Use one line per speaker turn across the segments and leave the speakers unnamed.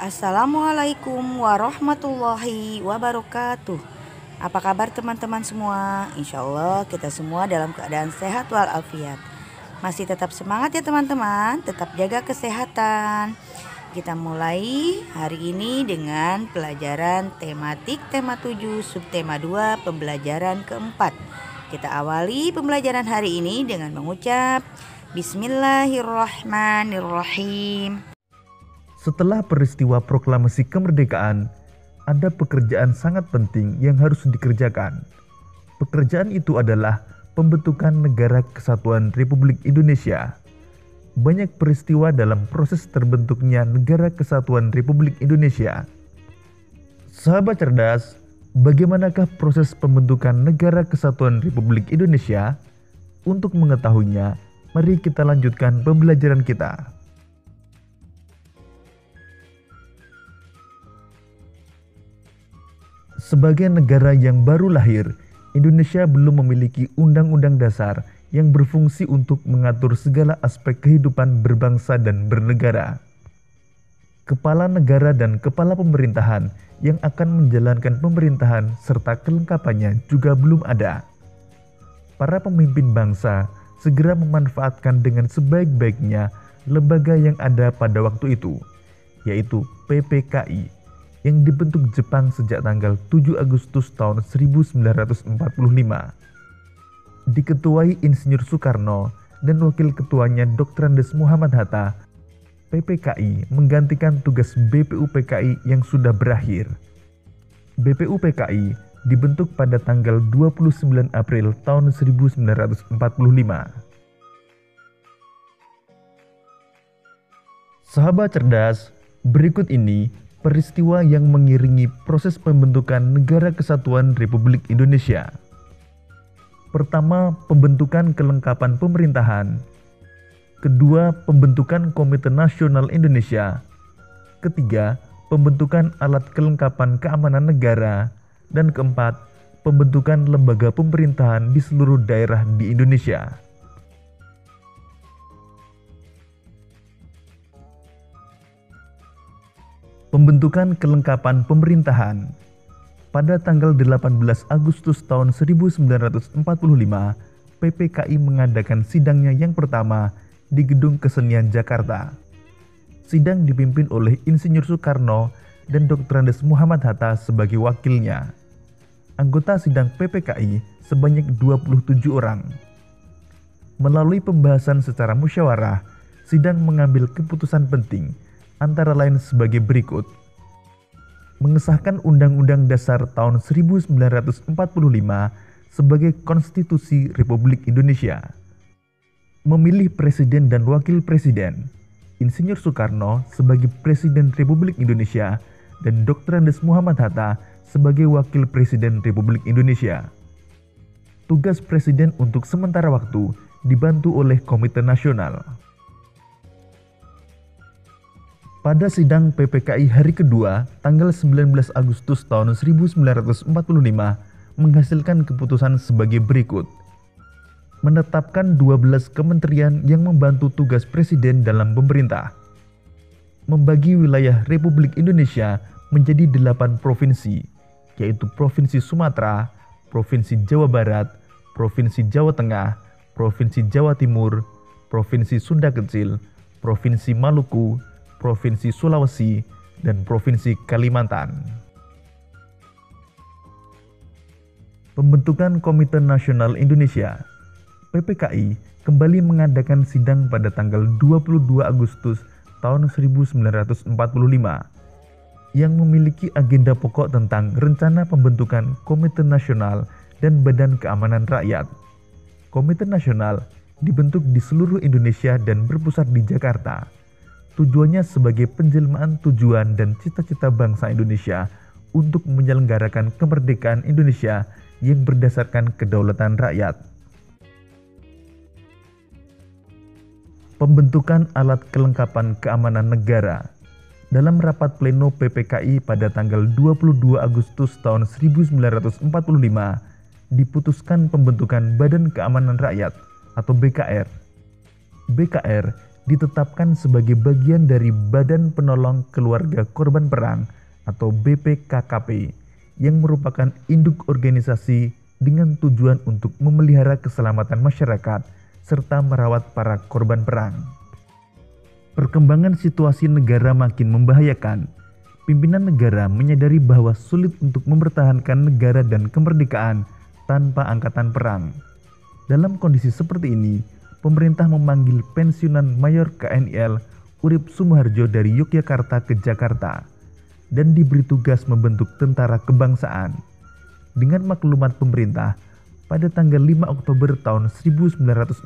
Assalamualaikum warahmatullahi wabarakatuh. Apa kabar teman-teman semua? Insya Allah kita semua dalam keadaan sehat walafiat. Masih tetap semangat ya teman-teman, tetap jaga kesehatan. Kita mulai hari ini dengan pelajaran tematik tema 7 subtema 2 pembelajaran keempat. Kita awali pembelajaran hari ini dengan mengucap Bismillahirrahmanirrahim.
Setelah peristiwa proklamasi kemerdekaan, ada pekerjaan sangat penting yang harus dikerjakan. Pekerjaan itu adalah pembentukan Negara Kesatuan Republik Indonesia. Banyak peristiwa dalam proses terbentuknya Negara Kesatuan Republik Indonesia. Sahabat cerdas, bagaimanakah proses pembentukan Negara Kesatuan Republik Indonesia? Untuk mengetahuinya, mari kita lanjutkan pembelajaran kita. Sebagai negara yang baru lahir, Indonesia belum memiliki undang-undang dasar yang berfungsi untuk mengatur segala aspek kehidupan berbangsa dan bernegara. Kepala negara dan kepala pemerintahan yang akan menjalankan pemerintahan serta kelengkapannya juga belum ada. Para pemimpin bangsa segera memanfaatkan dengan sebaik-baiknya lembaga yang ada pada waktu itu, yaitu PPKI, yang dibentuk Jepang sejak tanggal 7 Agustus tahun 1945. Diketuai Insinyur Soekarno dan wakil ketuanya Dr. Andes Muhammad Hatta, PPKI menggantikan tugas BPUPKI yang sudah berakhir. BPUPKI dibentuk pada tanggal 29 April tahun 1945. Sahabat cerdas, berikut ini peristiwa yang mengiringi proses pembentukan Negara Kesatuan Republik Indonesia. Pertama, pembentukan kelengkapan pemerintahan. Kedua, pembentukan Komite Nasional Indonesia. Ketiga, pembentukan alat kelengkapan keamanan negara. Dan keempat, pembentukan lembaga pemerintahan di seluruh daerah di Indonesia. Pembentukan kelengkapan pemerintahan. Pada tanggal 18 Agustus tahun 1945, PPKI mengadakan sidangnya yang pertama di Gedung Kesenian Jakarta. Sidang dipimpin oleh Insinyur Soekarno dan Dr. Andes Muhammad Hatta sebagai wakilnya. Anggota sidang PPKI sebanyak 27 orang. Melalui pembahasan secara musyawarah, sidang mengambil keputusan penting antara lain sebagai berikut. Mengesahkan Undang-Undang Dasar tahun 1945 sebagai Konstitusi Republik Indonesia. Memilih Presiden dan Wakil Presiden, Insinyur Soekarno sebagai Presiden Republik Indonesia dan Dr. Andes Muhammad Hatta sebagai Wakil Presiden Republik Indonesia. Tugas Presiden untuk sementara waktu dibantu oleh Komite Nasional. Pada sidang PPKI hari kedua, tanggal 19 Agustus tahun 1945, menghasilkan keputusan sebagai berikut. Menetapkan 12 kementerian yang membantu tugas Presiden dalam pemerintah. Membagi wilayah Republik Indonesia menjadi 8 provinsi, yaitu Provinsi Sumatera, Provinsi Jawa Barat, Provinsi Jawa Tengah, Provinsi Jawa Timur, Provinsi Sunda Kecil, Provinsi Maluku, Provinsi Sulawesi, dan Provinsi Kalimantan. Pembentukan Komite Nasional Indonesia. PPKI kembali mengadakan sidang pada tanggal 22 Agustus tahun 1945 yang memiliki agenda pokok tentang rencana pembentukan Komite Nasional dan Badan Keamanan Rakyat. Komite Nasional dibentuk di seluruh Indonesia dan berpusat di Jakarta. Tujuannya sebagai penjelmaan tujuan dan cita-cita bangsa Indonesia untuk menyelenggarakan kemerdekaan Indonesia yang berdasarkan kedaulatan rakyat. Pembentukan alat kelengkapan keamanan negara. Dalam rapat pleno PPKI pada tanggal 22 Agustus tahun 1945, diputuskan pembentukan Badan Keamanan Rakyat atau BKR. BKR ditetapkan sebagai bagian dari Badan Penolong Keluarga Korban Perang atau BPKKP yang merupakan induk organisasi dengan tujuan untuk memelihara keselamatan masyarakat serta merawat para korban perang. Perkembangan situasi negara makin membahayakan. Pimpinan negara menyadari bahwa sulit untuk mempertahankan negara dan kemerdekaan tanpa angkatan perang. Dalam kondisi seperti ini, pemerintah memanggil pensiunan Mayor KNIL Urip Sumoharjo dari Yogyakarta ke Jakarta dan diberi tugas membentuk tentara kebangsaan. Dengan maklumat pemerintah, pada tanggal 5 Oktober tahun 1945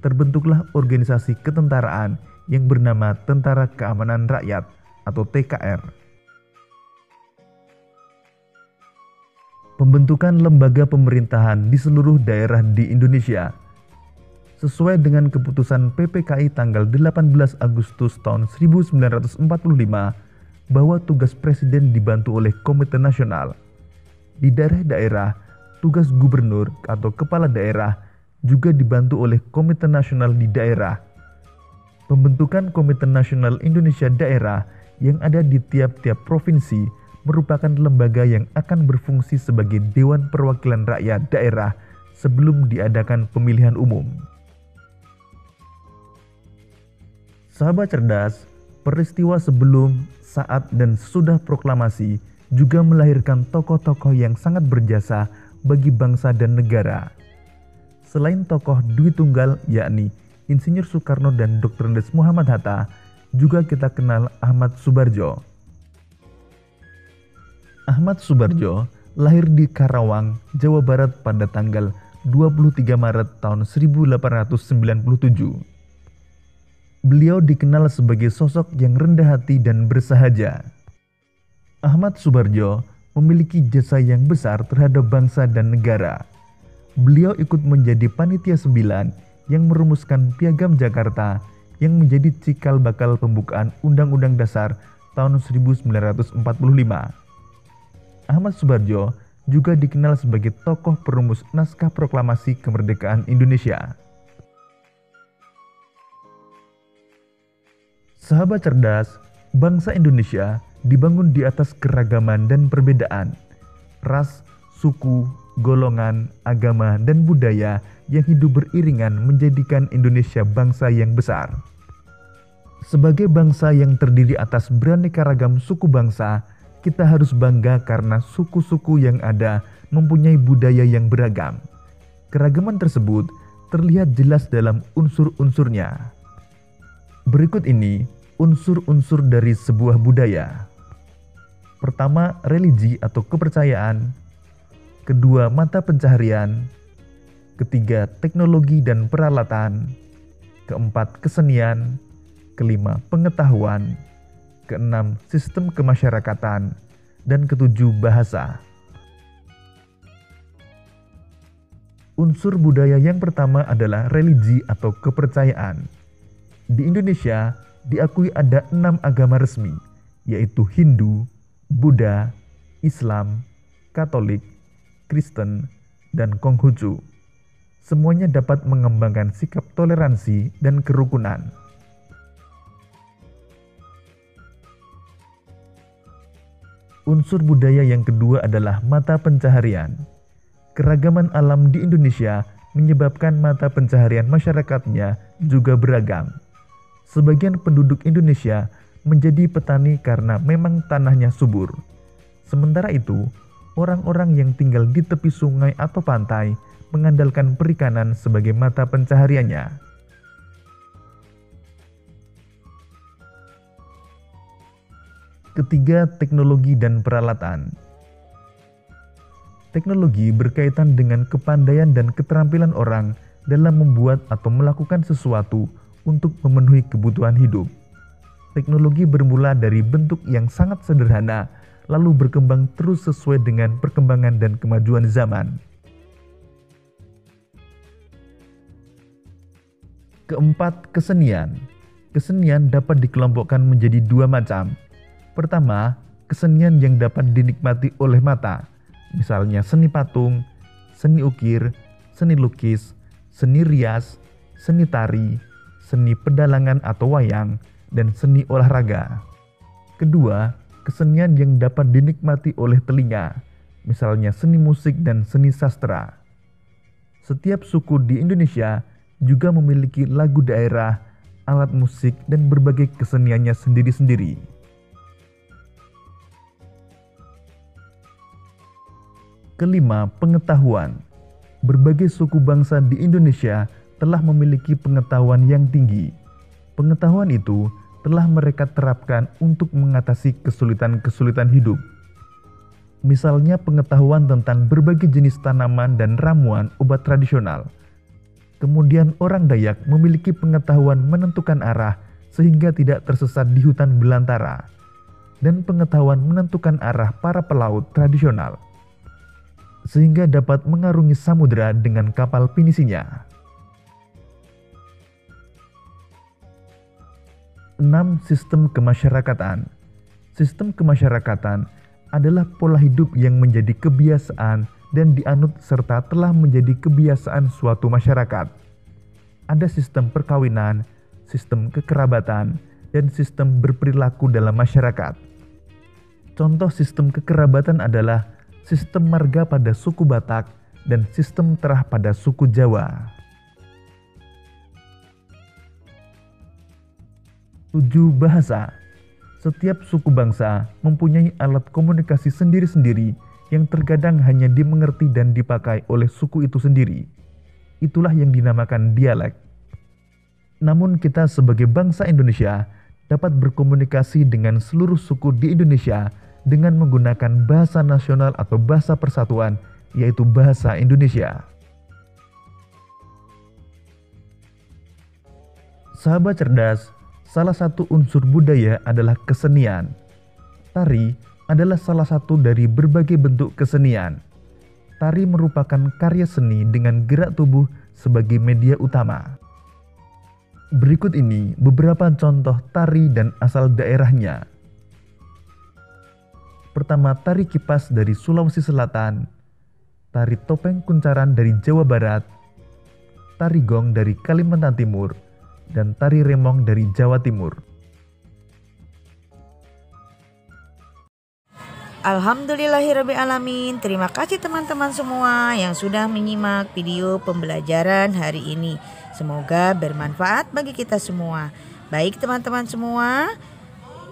terbentuklah organisasi ketentaraan yang bernama Tentara Keamanan Rakyat atau TKR. Pembentukan lembaga pemerintahan di seluruh daerah di Indonesia. Sesuai dengan keputusan PPKI tanggal 18 Agustus tahun 1945 bahwa tugas presiden dibantu oleh Komite Nasional. Di daerah-daerah, tugas gubernur atau kepala daerah juga dibantu oleh Komite Nasional di daerah. Pembentukan Komite Nasional Indonesia Daerah yang ada di tiap-tiap provinsi merupakan lembaga yang akan berfungsi sebagai Dewan Perwakilan Rakyat Daerah sebelum diadakan pemilihan umum. Sahabat cerdas, peristiwa sebelum, saat, dan sesudah proklamasi juga melahirkan tokoh-tokoh yang sangat berjasa bagi bangsa dan negara. Selain tokoh Dwi Tunggal yakni Insinyur Soekarno dan Dr. Andes Muhammad Hatta, juga kita kenal Ahmad Soebardjo. Ahmad Soebardjo lahir di Karawang, Jawa Barat pada tanggal 23 Maret tahun 1897. Beliau dikenal sebagai sosok yang rendah hati dan bersahaja. Ahmad Soebardjo memiliki jasa yang besar terhadap bangsa dan negara. Beliau ikut menjadi panitia 9 yang merumuskan Piagam Jakarta yang menjadi cikal bakal pembukaan Undang-Undang Dasar tahun 1945. Ahmad Soebardjo juga dikenal sebagai tokoh perumus naskah proklamasi kemerdekaan Indonesia. Sahabat cerdas, bangsa Indonesia dibangun di atas keragaman dan perbedaan, ras, suku, golongan, agama, dan budaya yang hidup beriringan menjadikan Indonesia bangsa yang besar. Sebagai bangsa yang terdiri atas beraneka ragam suku bangsa, kita harus bangga karena suku-suku yang ada mempunyai budaya yang beragam. Keragaman tersebut terlihat jelas dalam unsur-unsurnya. Berikut ini unsur-unsur dari sebuah budaya. Pertama, religi atau kepercayaan. Kedua, mata pencaharian. Ketiga, teknologi dan peralatan. Keempat, kesenian. Kelima, pengetahuan. Keenam, sistem kemasyarakatan. Dan ketujuh, bahasa. Unsur budaya yang pertama adalah religi atau kepercayaan. Di Indonesia, diakui ada 6 agama resmi, yaitu Hindu, Buddha, Islam, Katolik, Kristen, dan Konghucu. Semuanya dapat mengembangkan sikap toleransi dan kerukunan. Unsur budaya yang kedua adalah mata pencaharian. Keragaman alam di Indonesia menyebabkan mata pencaharian masyarakatnya juga beragam. Sebagian penduduk Indonesia menjadi petani karena memang tanahnya subur. Sementara itu, orang-orang yang tinggal di tepi sungai atau pantai mengandalkan perikanan sebagai mata pencahariannya. Ketiga, teknologi dan peralatan. Teknologi berkaitan dengan kepandaian dan keterampilan orang dalam membuat atau melakukan sesuatu untuk memenuhi kebutuhan hidup. Teknologi bermula dari bentuk yang sangat sederhana, lalu berkembang terus sesuai dengan perkembangan dan kemajuan zaman. Keempat, kesenian. Kesenian dapat dikelompokkan menjadi 2 macam. Pertama, kesenian yang dapat dinikmati oleh mata, misalnya seni patung, seni ukir, seni lukis, seni rias, seni tari, seni pedalangan atau wayang, dan seni olahraga. Kedua, kesenian yang dapat dinikmati oleh telinga, misalnya seni musik dan seni sastra. Setiap suku di Indonesia juga memiliki lagu daerah, alat musik, dan berbagai keseniannya sendiri-sendiri. Kelima, pengetahuan. Berbagai suku bangsa di Indonesia telah memiliki pengetahuan yang tinggi. Pengetahuan itu telah mereka terapkan untuk mengatasi kesulitan-kesulitan hidup. Misalnya pengetahuan tentang berbagai jenis tanaman dan ramuan obat tradisional. Kemudian orang Dayak memiliki pengetahuan menentukan arah sehingga tidak tersesat di hutan belantara. Dan pengetahuan menentukan arah para pelaut tradisional, sehingga dapat mengarungi samudera dengan kapal pinisinya. 6. Sistem kemasyarakatan. Sistem kemasyarakatan adalah pola hidup yang menjadi kebiasaan dan dianut serta telah menjadi kebiasaan suatu masyarakat. Ada sistem perkawinan, sistem kekerabatan, dan sistem berperilaku dalam masyarakat. Contoh sistem kekerabatan adalah sistem marga pada suku Batak dan sistem terah pada suku Jawa. 7. Bahasa. Setiap suku bangsa mempunyai alat komunikasi sendiri-sendiri yang terkadang hanya dimengerti dan dipakai oleh suku itu sendiri. Itulah yang dinamakan dialek. Namun kita sebagai bangsa Indonesia dapat berkomunikasi dengan seluruh suku di Indonesia dengan menggunakan bahasa nasional atau bahasa persatuan, yaitu bahasa Indonesia. Sahabat cerdas, salah satu unsur budaya adalah kesenian. Tari adalah salah satu dari berbagai bentuk kesenian. Tari merupakan karya seni dengan gerak tubuh sebagai media utama. Berikut ini beberapa contoh tari dan asal daerahnya. Pertama, tari kipas dari Sulawesi Selatan, tari topeng kuncaran dari Jawa Barat, tari gong dari Kalimantan Timur, dan tari remong dari Jawa Timur.
Alhamdulillahirrabbilalamin. Terima kasih teman-teman semua yang sudah menyimak video pembelajaran hari ini. Semoga bermanfaat bagi kita semua. Baik teman-teman semua,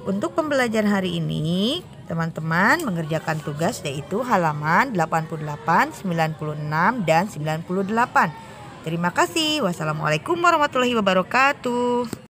untuk pembelajaran hari ini teman-teman mengerjakan tugas yaitu halaman 88, 96, dan 98. Terima kasih. Wassalamualaikum warahmatullahi wabarakatuh.